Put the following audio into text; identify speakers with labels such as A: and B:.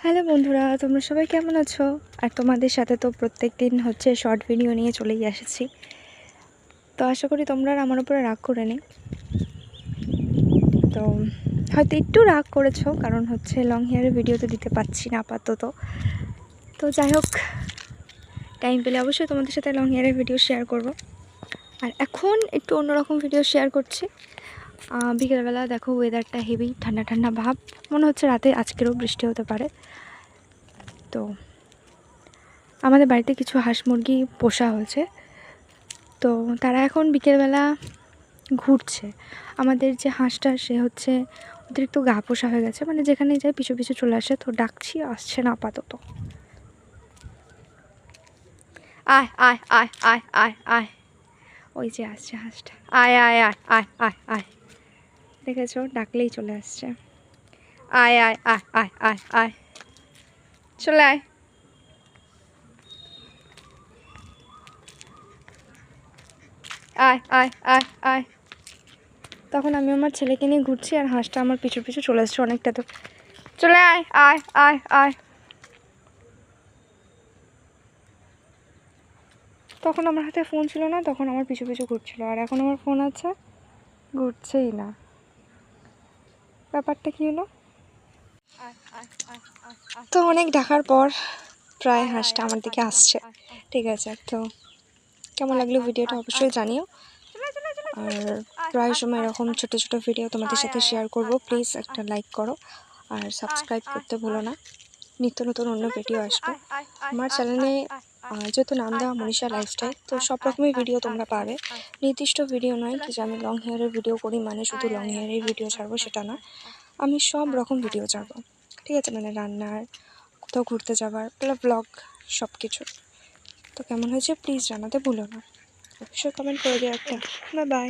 A: Hello বন্ধুরা, তোমরা সবাই কেমন আছো? আর তোমাদের সাথে তো প্রত্যেক দিন হচ্ছে শর্ট ভিডিও নিয়ে চলেই এসেছি। তো আশা করি তোমরা আর আমার উপরে রাগ করে নি। তো হয়তো একটু রাগ করেছো, কারণ হচ্ছে লং হেয়ারের ভিডিও তো দিতে পারছি না আপাতত। তো যাই হোক, টাইম পেলে অবশ্যই তোমাদের সাথে লং হেয়ারের ভিডিও শেয়ার করব। আর এখন একটু অন্যরকম ভিডিও শেয়ার করছি। বিকেলবেলা দেখো ওয়েদারটা হেভি ঠান্ডা ঠান্ডা ভাব, মনে হচ্ছে রাতে আজকেরও বৃষ্টি হতে পারে। তো আমাদের বাড়িতে কিছু হাঁস মুরগি পোষা হয়েছে, তো তারা এখন বিকেলবেলা ঘুরছে। আমাদের যে হাঁসটা সে হচ্ছে অতিরিক্ত গা পোষা হয়ে গেছে, মানে যেখানে যায় পিছু পিছু চলে আসে। তো ডাকছি, আসছে না আপাতত। আয় আয় আয় আয় আয় আয়, ওই যে আসছে হাঁসটা, আয় আয় আয় আয় আয় আয়, দেখেছো ডাকলেই চলে আসছে। আয় আয় আয় আয় আয় আয়, চলে আয়। আয় আয় আয় আয়। তখন আমি আমার ছেলেকে নিয়ে ঘুরছি আর হাঁসটা আমার পিছু পিছু চলে আসছে অনেকটা। তো চলে আয় আয় আয় আয়। তখন আমার হাতে ফোন ছিল না, তখন আমার পিছু পিছু ঘুরছিল, আর এখন আমার ফোন আছে, ঘুরছেই না। ব্যাপারটা কী হলো? তো অনেক ডাকার পর প্রায় হাঁসটা আমার দিকে আসছে। ঠিক আছে, তো কেমন লাগলো ভিডিওটা অবশ্যই জানিও। আর প্রায় সময় এরকম ছোটো ছোটো ভিডিও তোমাদের সাথে শেয়ার করব। প্লিজ একটা লাইক করো আর সাবস্ক্রাইব করতে ভুলো না। নিত্য নতুন অন্য ভিডিও আসবে আমার চ্যানেলে। যেহেতু নাম দেওয়া মনীষা লাইফস্টাইল, তো সব রকমের ভিডিও তোমরা পাবে। নির্দিষ্ট ভিডিও নয় কি যে আমি লং হেয়ারের ভিডিও করি মানে শুধু লং হেয়ারের ভিডিও ছাড়বো, সেটা না। আমি সব রকম ভিডিও ছাড়বো, ঠিক আছে? মানে রান্নার, কোথাও ঘুরতে যাবার, ব্লগ, সব কিছু। তো কেমন হয়েছে প্লিজ জানাতে ভুলো না, অবশ্যই কমেন্ট করে দিও একটা। Bye bye.